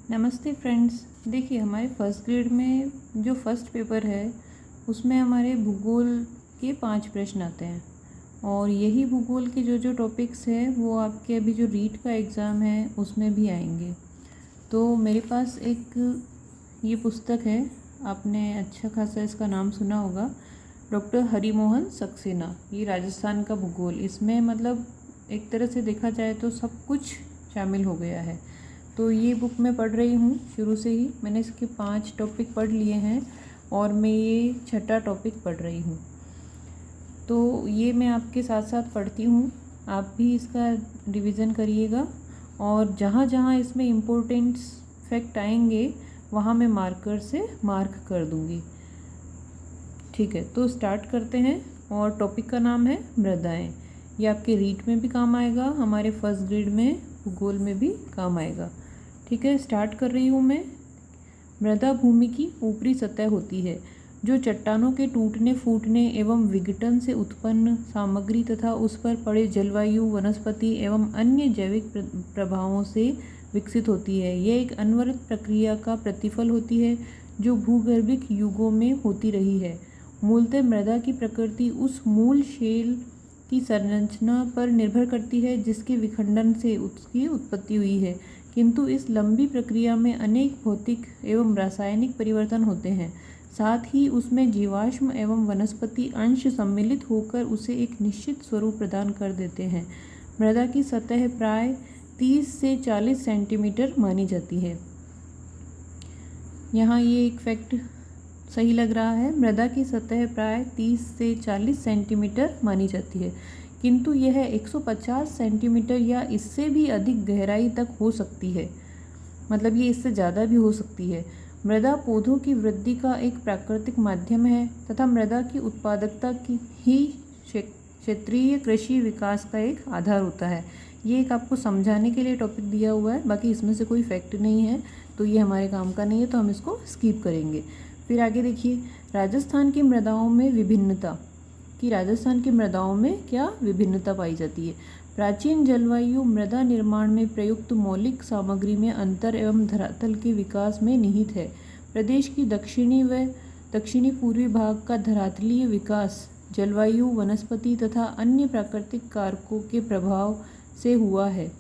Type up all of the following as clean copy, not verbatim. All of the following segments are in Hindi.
नमस्ते फ्रेंड्स। देखिए, हमारे फर्स्ट ग्रेड में जो फर्स्ट पेपर है उसमें हमारे भूगोल के 5 प्रश्न आते हैं और यही भूगोल के जो टॉपिक्स है वो आपके अभी जो रीट का एग्ज़ाम है उसमें भी आएंगे। तो मेरे पास एक ये पुस्तक है, आपने अच्छा खासा इसका नाम सुना होगा, डॉक्टर हरिमोहन सक्सेना। ये राजस्थान का भूगोल, इसमें मतलब एक तरह से देखा जाए तो सब कुछ शामिल हो गया है। तो ये बुक मैं पढ़ रही हूँ शुरू से ही। मैंने इसके 5 टॉपिक पढ़ लिए हैं और मैं ये 6ठा टॉपिक पढ़ रही हूँ। तो ये मैं आपके साथ साथ पढ़ती हूँ, आप भी इसका रिवीज़न करिएगा और जहाँ जहाँ इसमें इम्पोर्टेंट फैक्ट आएंगे वहाँ मैं मार्कर से मार्क कर दूँगी। ठीक है, तो स्टार्ट करते हैं। और टॉपिक का नाम है मृदाएँ। ये आपके रीट में भी काम आएगा, हमारे फर्स्ट ग्रेड में भूगोल में भी काम आएगा। ठीक है, स्टार्ट कर रही हूँ मैं। मृदा भूमि की ऊपरी सतह होती है जो चट्टानों के टूटने फूटने एवं विघटन से उत्पन्न सामग्री तथा उस पर पड़े जलवायु, वनस्पति एवं अन्य जैविक प्रभावों से विकसित होती है। यह एक अनवरत प्रक्रिया का प्रतिफल होती है जो भूगर्भिक युगों में होती रही है। मूलतः मृदा की प्रकृति उस मूल शेल की संरचना पर निर्भर करती है जिसके विखंडन से उसकी उत्पत्ति हुई है, किंतु इस लंबी प्रक्रिया में अनेक भौतिक एवं रासायनिक परिवर्तन होते हैं। साथ ही उसमें जीवाश्म एवं वनस्पति अंश सम्मिलित होकर उसे एक निश्चित स्वरूप प्रदान कर देते हैं। मृदा की सतह प्राय 30 से 40 सेंटीमीटर मानी जाती है। यहाँ ये एक फैक्ट सही लग रहा है, मृदा की सतह प्राय 30 से 40 सेंटीमीटर मानी जाती है, किंतु यह 150 सेंटीमीटर या इससे भी अधिक गहराई तक हो सकती है। मतलब ये इससे ज़्यादा भी हो सकती है। मृदा पौधों की वृद्धि का एक प्राकृतिक माध्यम है तथा मृदा की उत्पादकता की ही क्षेत्रीय कृषि विकास का एक आधार होता है। ये एक आपको समझाने के लिए टॉपिक दिया हुआ है, बाकी इसमें से कोई फैक्ट नहीं है, तो ये हमारे काम का नहीं है, तो हम इसको स्किप करेंगे। फिर आगे देखिए, राजस्थान की मृदाओं में विभिन्नता कि राजस्थान की मृदाओं में क्या विभिन्नता पाई जाती है। प्राचीन जलवायु मृदा निर्माण में प्रयुक्त मौलिक सामग्री में अंतर एवं धरातल के विकास में निहित है। प्रदेश की दक्षिणी व दक्षिणी पूर्वी भाग का धरातलीय विकास जलवायु, वनस्पति तथा अन्य प्राकृतिक कारकों के प्रभाव से हुआ है,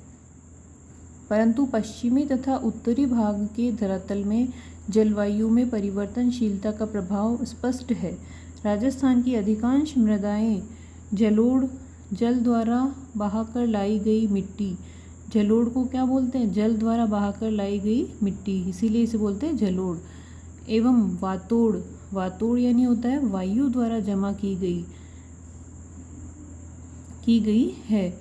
परंतु पश्चिमी तथा उत्तरी भाग के धरातल में जलवायु में परिवर्तनशीलता का प्रभाव स्पष्ट है। राजस्थान की अधिकांश मृदाएं जलोढ़, जल द्वारा बहाकर लाई गई मिट्टी, जलोढ़ को क्या बोलते हैं, जल द्वारा बहाकर लाई गई मिट्टी, इसीलिए इसे बोलते हैं जलोढ़, एवं वातोड़, वातोड़ यानी होता है वायु द्वारा जमा की गई है।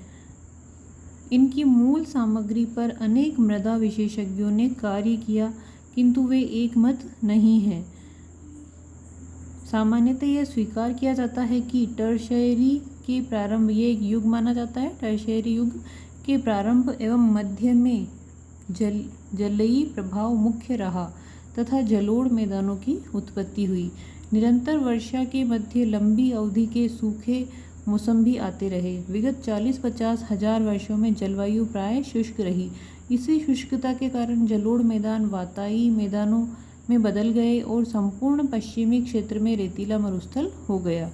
इनकी मूल सामग्री पर अनेक मृदा विशेषज्ञों ने कार्य किया, किंतु वे एक मत नहीं हैं। सामान्यतः यह स्वीकार किया जाता है कि टर्शियरी के प्रारंभ, ये एक युग माना जाता है, टर्शियरी युग के प्रारंभ एवं मध्य में जलीय प्रभाव मुख्य रहा तथा जलोढ़ मैदानों की उत्पत्ति हुई। निरंतर वर्षा के मध्य लंबी अवधि के सूखे मौसम भी आते रहे। विगत 40-50 हजार वर्षों में जलवायु प्राय शुष्क रही। इसी शुष्कता के कारण जलोढ़ मैदान वाताई मैदानों में बदल गए और संपूर्ण पश्चिमी क्षेत्र में रेतीला मरुस्थल हो गया।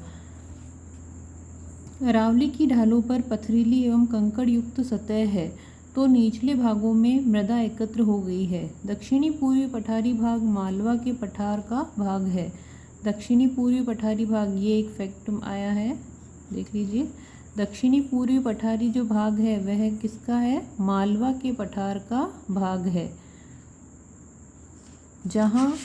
अरावली की ढालों पर पथरीली एवं कंकड़ युक्त सतह है, तो निचले भागों में मृदा एकत्र हो गई है। दक्षिणी पूर्वी पठारी भाग मालवा के पठार का भाग है। दक्षिणी पूर्वी पठारी भाग, ये एक फैक्ट आया है, देख लीजिए। दक्षिणी पूर्वी पठारी जो भाग है वह किसका है, मालवा के पठार का भाग है, जहाँ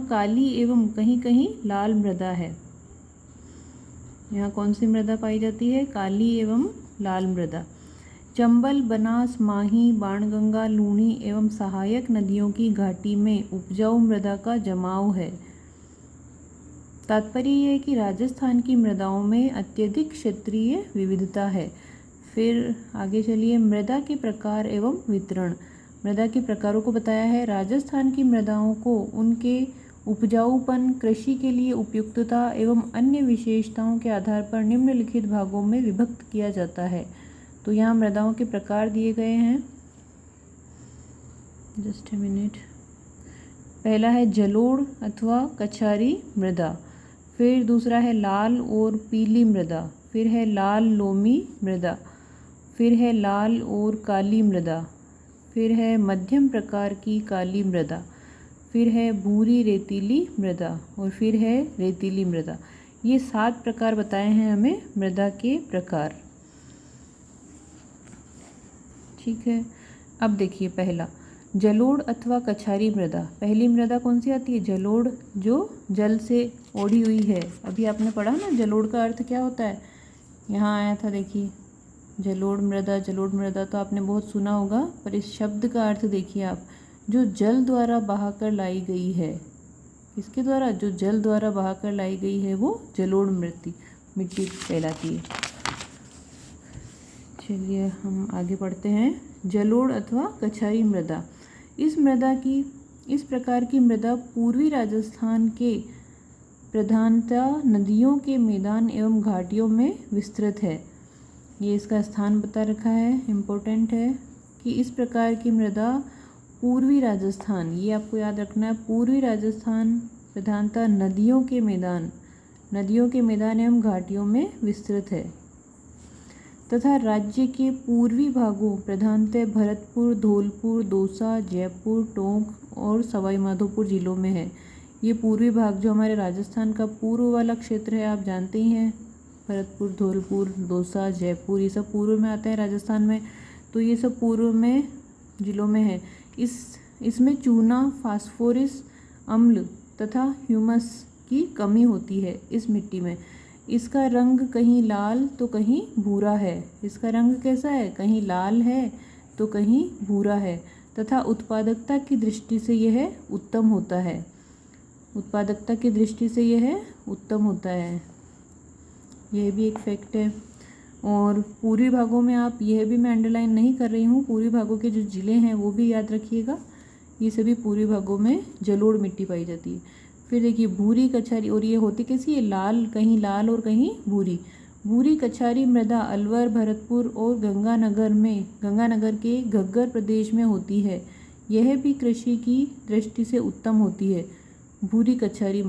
काली एवं कहीं कहीं लाल मृदा है। यहाँ कौन सी मृदा पाई जाती है, काली एवं लाल मृदा। चंबल, बनास, माही, बाणगंगा, लूणी एवं सहायक नदियों की घाटी में उपजाऊ मृदा का जमाव है। तात्पर्य यह है कि राजस्थान की मृदाओं में अत्यधिक क्षेत्रीय विविधता है। फिर आगे चलिए, मृदा के प्रकार एवं वितरण। मृदा के प्रकारों को बताया है। राजस्थान की मृदाओं को उनके उपजाऊपन, कृषि के लिए उपयुक्तता एवं अन्य विशेषताओं के आधार पर निम्नलिखित भागों में विभक्त किया जाता है। तो यहाँ मृदाओं के प्रकार दिए गए हैं, जस्ट ए मिनट। पहला है जलोढ़ अथवा कछारी मृदा, फिर दूसरा है लाल और पीली मृदा, फिर है लाल लोमी मृदा, फिर है लाल और काली मृदा, फिर है मध्यम प्रकार की काली मृदा, फिर है भूरी रेतीली मृदा और फिर है रेतीली मृदा। ये 7 प्रकार बताए हैं हमें मृदा के प्रकार। ठीक है, अब देखिए पहला जलोढ़ अथवा कछारी मृदा। पहली मृदा कौन सी आती है? जलोढ़, जो जल से ओढ़ी हुई है। अभी आपने पढ़ा ना जलोढ़ का अर्थ क्या होता है, यहाँ आया था, देखिए जलोढ़ मृदा, जलोढ़ मृदा तो आपने बहुत सुना होगा, पर इस शब्द का अर्थ देखिए आप, जो जल द्वारा बहाकर लाई गई है। किसके द्वारा? जो जल द्वारा बहाकर लाई गई है वो जलोढ़ मिट्टी कहलाती है। चलिए हम आगे पढ़ते हैं। जलोढ़ अथवा कछारी मृदा। इस प्रकार की मृदा पूर्वी राजस्थान के प्रधानतः नदियों के मैदान एवं घाटियों में विस्तृत है। ये इसका स्थान बता रखा है, इम्पोर्टेंट है कि इस प्रकार की मृदा पूर्वी राजस्थान, ये आपको याद रखना है, पूर्वी राजस्थान प्रधानतः नदियों के मैदान एवं घाटियों में विस्तृत है तथा राज्य के पूर्वी भागों प्रधानतः भरतपुर, धौलपुर, दौसा, जयपुर, टोंक और सवाई माधोपुर जिलों में है। ये पूर्वी भाग जो हमारे राजस्थान का पूर्व वाला क्षेत्र है, आप जानते ही हैं, भरतपुर, धौलपुर, दौसा, जयपुर, ये सब पूर्व में आते हैं राजस्थान में। तो ये सब पूर्व में जिलों में है। इसमें चूना, फास्फोरस, अम्ल तथा ह्यूमस की कमी होती है इस मिट्टी में। इसका रंग कहीं लाल तो कहीं भूरा है। इसका रंग कैसा है? कहीं लाल है तो कहीं भूरा है तथा उत्पादकता की दृष्टि से यह उत्तम होता है। उत्पादकता की दृष्टि से यह उत्तम होता है, यह भी एक फैक्ट है। और पूर्वी भागों में आप, यह भी मैं अंडरलाइन नहीं कर रही हूँ, पूर्वी भागों के जो ज़िले हैं वो भी याद रखिएगा। ये सभी पूर्वी भागों में जलोढ़ मिट्टी पाई जाती है। फिर देखिए भूरी कछारी, और ये होती कैसी है? लाल, कहीं लाल और कहीं भूरी। भूरी कछारी मृदा अलवर, भरतपुर और गंगानगर के घग्गर प्रदेश में होती है। यह भी कृषि की दृष्टि से उत्तम होती है। भूरी कछारी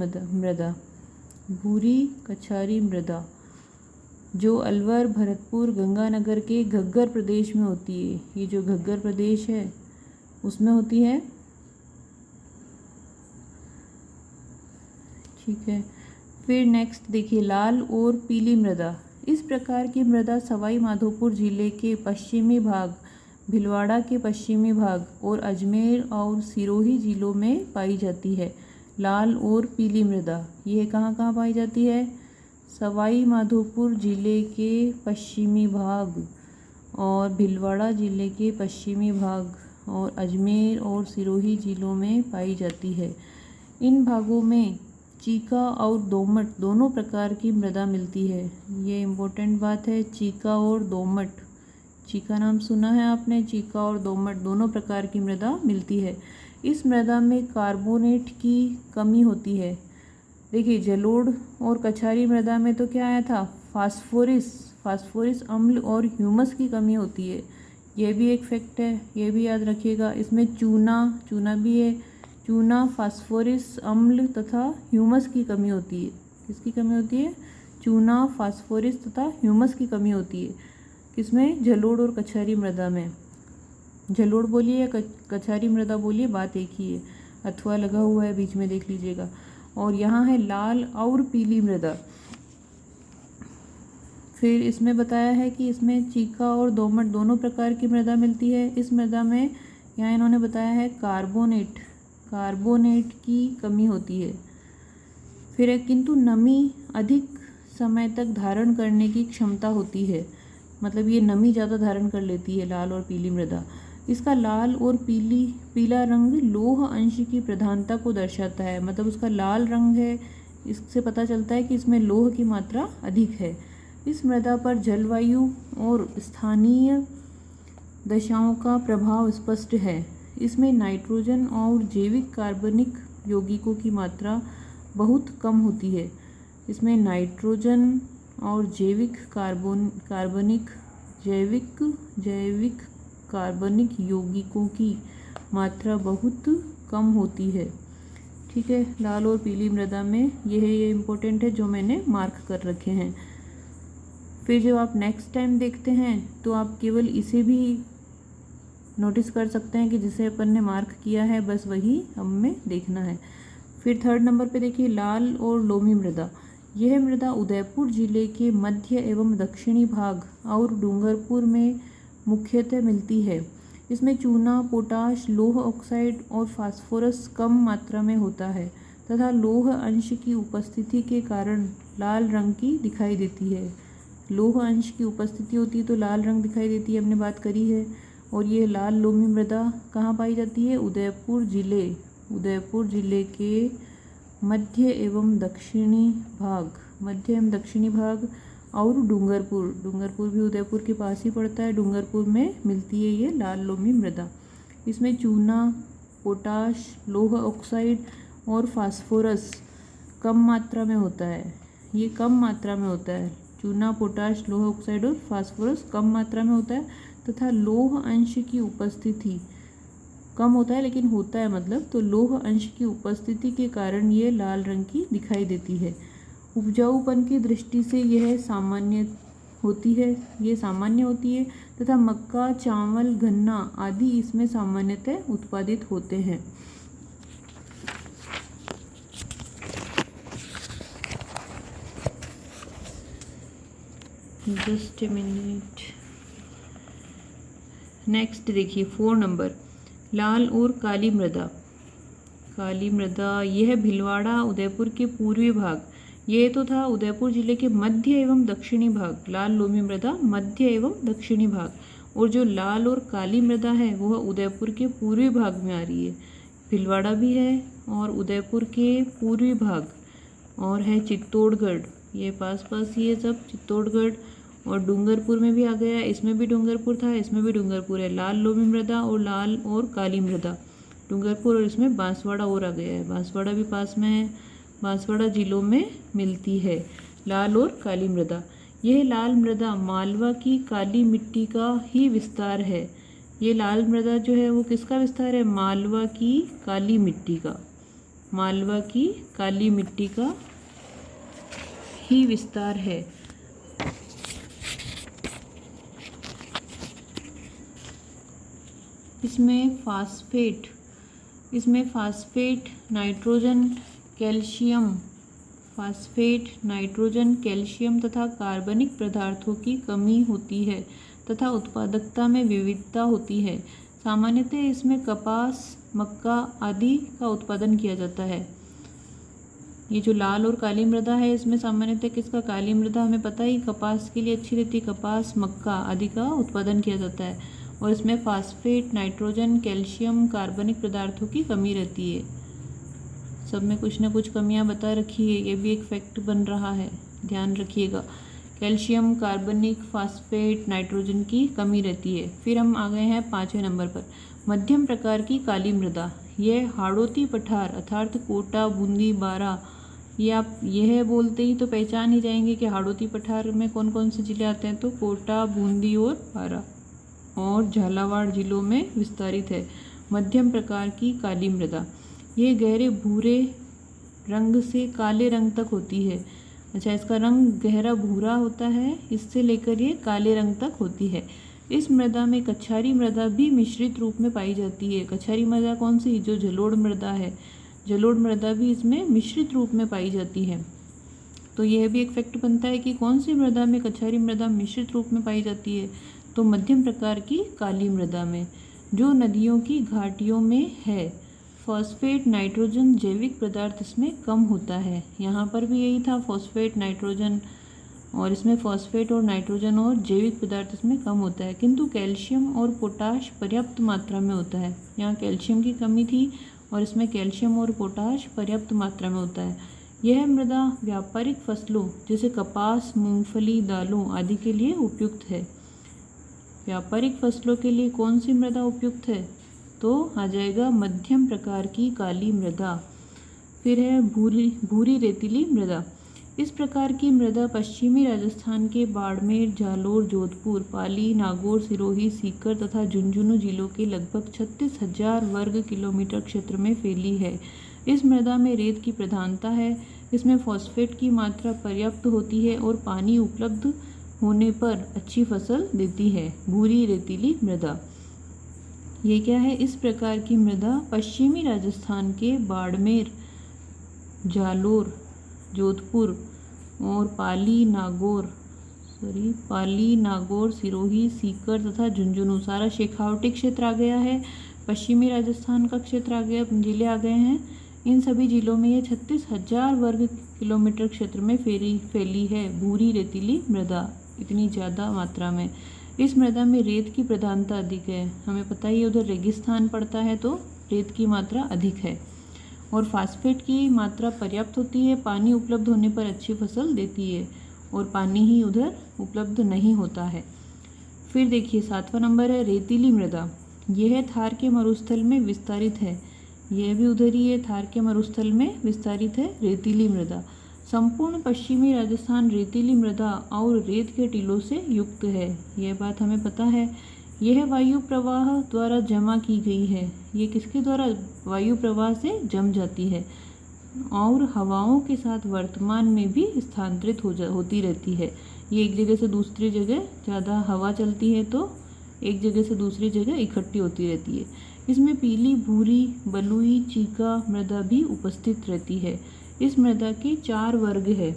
मृदा जो अलवर, भरतपुर, गंगानगर के घग्गर प्रदेश में होती है। ये जो घग्गर प्रदेश है उसमें होती है। ठीक है, फिर नेक्स्ट देखिए लाल और पीली मृदा। इस प्रकार की मृदा सवाई माधोपुर जिले के पश्चिमी भाग, भीलवाड़ा के पश्चिमी भाग और अजमेर और सिरोही जिलों में पाई जाती है। लाल और पीली मृदा ये कहाँ कहाँ पाई जाती है? सवाई माधोपुर जिले के पश्चिमी भाग और भीलवाड़ा जिले के पश्चिमी भाग और अजमेर और सिरोही जिलों में पाई जाती है। इन भागों में चीका और दोमट दोनों प्रकार की मृदा मिलती है। ये इम्पोर्टेंट बात है, चीका और दोमट। चीका नाम सुना है आपने, चीका और दोमट दोनों प्रकार की मृदा मिलती है। इस मृदा में कार्बोनेट की कमी होती है। देखिए जलोढ़ और कछारी मृदा में तो क्या आया था? फास्फोरस, अम्ल और ह्यूमस की कमी होती है। यह भी एक फैक्ट है, ये भी याद रखिएगा। इसमें चूना भी है। चूना, फास्फोरस, अम्ल तथा ह्यूमस की कमी होती है। किसकी कमी होती है? चूना, फास्फोरस तथा ह्यूमस की कमी होती है। किसमें? जलोढ़ और कछारी मृदा में। जलोढ़ बोलिए या कछारी मृदा बोलिए, बात एक ही है। अथवा लगा हुआ है बीच में, देख लीजिएगा। और यहाँ है लाल और पीली मृदा। फिर इसमें बताया है कि इसमें चीका और दोमट दोनों प्रकार की मृदा मिलती है। इस मृदा में यहाँ इन्होंने बताया है कार्बोनेट की कमी होती है। फिर किंतु नमी अधिक समय तक धारण करने की क्षमता होती है। मतलब ये नमी ज़्यादा धारण कर लेती है लाल और पीली मृदा। इसका लाल और पीला रंग लोह अंश की प्रधानता को दर्शाता है। मतलब उसका लाल रंग है, इससे पता चलता है कि इसमें लोह की मात्रा अधिक है। इस मृदा पर जलवायु और स्थानीय दशाओं का प्रभाव स्पष्ट है। इसमें नाइट्रोजन और जैविक कार्बनिक यौगिकों की मात्रा बहुत कम होती है। इसमें नाइट्रोजन और जैविक कार्बनिक यौगिकों की मात्रा बहुत कम होती है। ठीक है, लाल और पीली मृदा में ये इम्पोर्टेंट है जो मैंने मार्क कर रखे हैं। फिर जब आप नेक्स्ट टाइम देखते हैं तो आप केवल इसे भी नोटिस कर सकते हैं कि जिसे अपन ने मार्क किया है बस वही हमें देखना है। फिर थर्ड नंबर पे देखिए लाल और लोमी मृदा। यह मृदा उदयपुर जिले के मध्य एवं दक्षिणी भाग और डूंगरपुर में मुख्यतः मिलती है। इसमें चूना, पोटाश, लौह ऑक्साइड और फास्फोरस कम मात्रा में होता है तथा लौह अंश की उपस्थिति के कारण लाल रंग की दिखाई देती है। लौह अंश की उपस्थिति होती है तो लाल रंग दिखाई देती है, हमने बात करी है। और ये लाल लोमी मृदा कहाँ पाई जाती है? उदयपुर जिले के मध्य एवं दक्षिणी भाग और डूंगरपुर भी उदयपुर के पास ही पड़ता है। डूंगरपुर में मिलती है ये लाल लोमी मृदा। इसमें चूना, पोटाश, लौह ऑक्साइड और फास्फोरस कम मात्रा में होता है। ये कम मात्रा में होता है। चूना, पोटाश, लौह ऑक्साइड और फास्फोरस कम मात्रा में होता है तथा लौह अंश की उपस्थिति कम होता है लेकिन होता है मतलब, तो लौह अंश की उपस्थिति के कारण ये लाल रंग की दिखाई देती है। उपजाऊपन की दृष्टि से यह सामान्य होती है तथा मक्का, चावल, गन्ना आदि इसमें सामान्यतः उत्पादित होते हैं। Just a minute. नेक्स्ट देखिए 4 नंबर लाल और काली मृदा। यह भीलवाड़ा उदयपुर के पूर्वी भाग, ये तो था उदयपुर जिले के मध्य एवं दक्षिणी भाग। लाल लोमी मृदा मध्य एवं दक्षिणी भाग, और जो लाल और काली मृदा है वह उदयपुर के पूर्वी भाग में आ रही है। भीलवाड़ा भी है और उदयपुर के पूर्वी भाग, और है चित्तौड़गढ़, ये पास ही है सब चित्तौड़गढ़। और डूंगरपुर में भी आ गया, इसमें भी डूंगरपुर था, इसमें भी डूंगरपुर है। लाल लोमी मृदा और लाल और काली मृदा डूंगरपुर, और इसमें बांसवाड़ा और आ गया है, बांसवाड़ा भी पास में है। बांसवाड़ा जिलों में मिलती है लाल और काली मृदा। यह लाल मृदा मालवा की काली मिट्टी का ही विस्तार है। ये लाल मृदा जो है वो किसका विस्तार है? मालवा की काली मिट्टी का ही विस्तार है। इसमें फास्फेट, नाइट्रोजन, कैल्शियम तथा कार्बनिक पदार्थों की कमी होती है तथा उत्पादकता में विविधता होती है। सामान्यतः इसमें कपास, मक्का आदि का उत्पादन किया जाता है। ये जो लाल और काली मृदा है इसमें सामान्यतः किसका? काली मृदा हमें पता ही कपास के लिए अच्छी रहती है, कपास, मक्का आदि का उत्पादन किया जाता है। और इसमें फास्फेट, नाइट्रोजन, कैल्शियम, कार्बनिक पदार्थों की कमी रहती है। सब में कुछ ना कुछ कमियां बता रखी है, ये भी एक फैक्ट बन रहा है, ध्यान रखिएगा। कैल्शियम, कार्बनिक, फास्फेट, नाइट्रोजन की कमी रहती है। फिर हम आ गए हैं 5वें नंबर पर, मध्यम प्रकार की काली मृदा। यह हाड़ौती पठार अर्थात कोटा, बूंदी, बारा, ये आप यह बोलते ही तो पहचान ही जाएंगे कि हाड़ौती पठार में कौन कौन से जिले आते हैं, तो कोटा, बूंदी और बारा और झालावाड़ जिलों में विस्तारित है। मध्यम प्रकार की काली मृदा, ये गहरे भूरे रंग से काले रंग तक होती है। अच्छा, इसका रंग गहरा भूरा होता है, इससे लेकर ये काले रंग तक होती है। इस मृदा में कछारी मृदा भी मिश्रित रूप में पाई जाती है। कछारी मृदा कौन सी? जो जलोढ़ मृदा है, जलोढ़ मृदा भी इसमें मिश्रित रूप में पाई जाती है। तो यह भी एक फैक्ट बनता है कि कौन सी मृदा में कछारी मृदा मिश्रित रूप में पाई जाती है, तो मध्यम प्रकार की काली मृदा में, जो नदियों की घाटियों में है। फॉस्फेट, नाइट्रोजन, जैविक पदार्थ इसमें कम होता है। यहाँ पर भी यही था, फॉस्फेट, नाइट्रोजन, और इसमें फॉस्फेट और नाइट्रोजन और जैविक पदार्थ इसमें कम होता है, किंतु कैल्शियम और पोटाश पर्याप्त मात्रा में होता है। यहाँ कैल्शियम की कमी थी और इसमें कैल्शियम और पोटाश पर्याप्त मात्रा में होता है। यह मृदा व्यापारिक फसलों जैसे कपास, मूंगफली, दालों आदि के लिए उपयुक्त है। व्यापारिक फसलों के लिए कौन सी मृदा उपयुक्त है? तो आ जाएगा मध्यम प्रकार की काली मृदा। फिर है भूरी रेतीली मृदा। इस प्रकार की मृदा पश्चिमी राजस्थान के बाड़मेर, जालोर, जोधपुर, पाली, नागौर, सिरोही, सीकर तथा झुंझुनू जिलों के लगभग 36,000 वर्ग किलोमीटर क्षेत्र में फैली है। इस मृदा में रेत की प्रधानता है। इसमें फॉस्फेट की मात्रा पर्याप्त होती है और पानी उपलब्ध होने पर अच्छी फसल देती है। भूरी रेतीली मृदा ये क्या है? इस प्रकार की मृदा पश्चिमी राजस्थान के बाड़मेर, जालोर, जोधपुर और पाली, नागौर, सिरोही, सीकर तथा झुंझुनू, सारा शेखावटी क्षेत्र आ गया है। पश्चिमी राजस्थान का क्षेत्र आ गया, जिले आ गए हैं। इन सभी जिलों में ये 36,000 वर्ग किलोमीटर क्षेत्र में फैली है भूरी रेतीली मृदा, इतनी ज़्यादा मात्रा में। इस मृदा में रेत की प्रधानता अधिक है। हमें पता ही उधर रेगिस्तान पड़ता है तो रेत की मात्रा अधिक है और फास्फेट की मात्रा पर्याप्त होती है। पानी उपलब्ध होने पर अच्छी फसल देती है और पानी ही उधर उपलब्ध नहीं होता है। फिर देखिए 7वां नंबर है रेतीली मृदा। यह थार के मरुस्थल में विस्तारित है। यह भी उधर ही है, थार के मरुस्थल में विस्तारित है रेतीली मृदा। संपूर्ण पश्चिमी राजस्थान रेतीली मृदा और रेत के टीलों से युक्त है। यह बात हमें पता है। यह वायु प्रवाह द्वारा जमा की गई है। ये किसके द्वारा? वायु प्रवाह से जम जाती है और हवाओं के साथ वर्तमान में भी स्थानांतरित होती रहती है। ये एक जगह से दूसरी जगह, ज़्यादा हवा चलती है तो एक जगह से दूसरी जगह इकट्ठी होती रहती है। इसमें पीली, भूरी, बलुई, चीका मृदा भी उपस्थित रहती है। इस मृदा के 4 वर्ग है: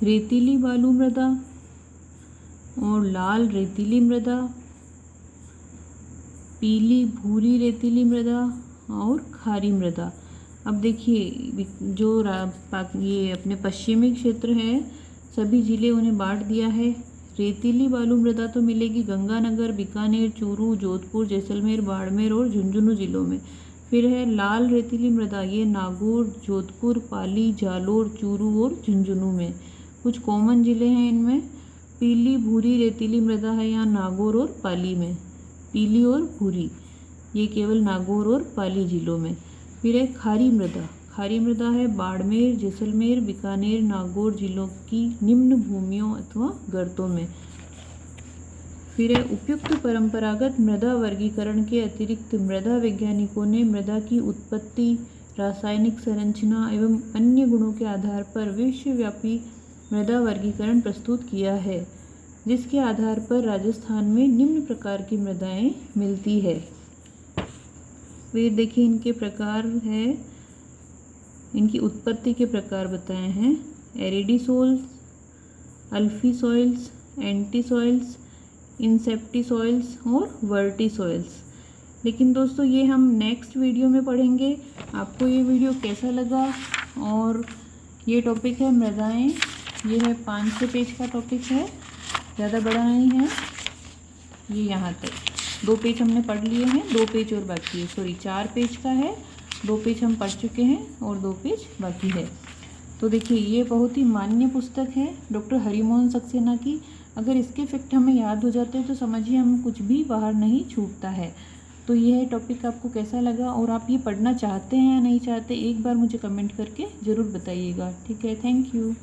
रेतीली बालू मृदा और लाल रेतीली मृदा, पीली भूरी रेतीली मृदा और खारी मृदा। अब देखिए जो ये अपने पश्चिमी क्षेत्र है, सभी जिले उन्हें बांट दिया है। रेतीली बालू मृदा तो मिलेगी गंगानगर, बीकानेर, चूरू, जोधपुर, जैसलमेर, बाड़मेर और झुंझुनू जिलों में। फिर है लाल रेतीली मृदा, ये नागौर, जोधपुर, पाली, जालोर, चूरू और झुंझुनू में। कुछ कॉमन जिले हैं इनमें। पीली भूरी रेतीली मृदा है यहाँ नागौर और पाली में। पीली और भूरी ये केवल नागौर और पाली जिलों में। फिर है खारी मृदा। खारी मृदा है बाड़मेर, जैसलमेर, बीकानेर, नागौर जिलों की निम्न भूमियों अथवा गर्तों में। फिर है उपयुक्त परंपरागत मृदा वर्गीकरण के अतिरिक्त मृदा वैज्ञानिकों ने मृदा की उत्पत्ति, रासायनिक संरचना एवं अन्य गुणों के आधार पर विश्वव्यापी मृदा वर्गीकरण प्रस्तुत किया है, जिसके आधार पर राजस्थान में निम्न प्रकार की मृदाएं मिलती है। फिर देखिए इनके प्रकार है, इनकी उत्पत्ति के प्रकार बताए हैं: एरिडी soils, अल्फी soils, anti soils, इंसेप्टी soils और वर्टी सॉइल्स। लेकिन दोस्तों ये हम नेक्स्ट वीडियो में पढ़ेंगे। आपको ये वीडियो कैसा लगा? और ये टॉपिक है मृदाएं। ये है 500 पेज का टॉपिक है, ज़्यादा बड़ा नहीं है। ये यहाँ तक 2 पेज हमने पढ़ लिए हैं, 2 पेज और बाकी है। सॉरी 4 पेज का है, 2 पेज हम पढ़ चुके हैं और 2 पेज बाकी है। तो देखिए ये बहुत ही मान्य पुस्तक है डॉक्टर हरिमोहन सक्सेना की। अगर इसके फैक्ट हमें याद हो जाते हैं तो समझिए हम कुछ भी बाहर नहीं छूटता है। तो यह टॉपिक आपको कैसा लगा और आप ये पढ़ना चाहते हैं या नहीं चाहते, एक बार मुझे कमेंट करके ज़रूर बताइएगा। ठीक है, थैंक यू।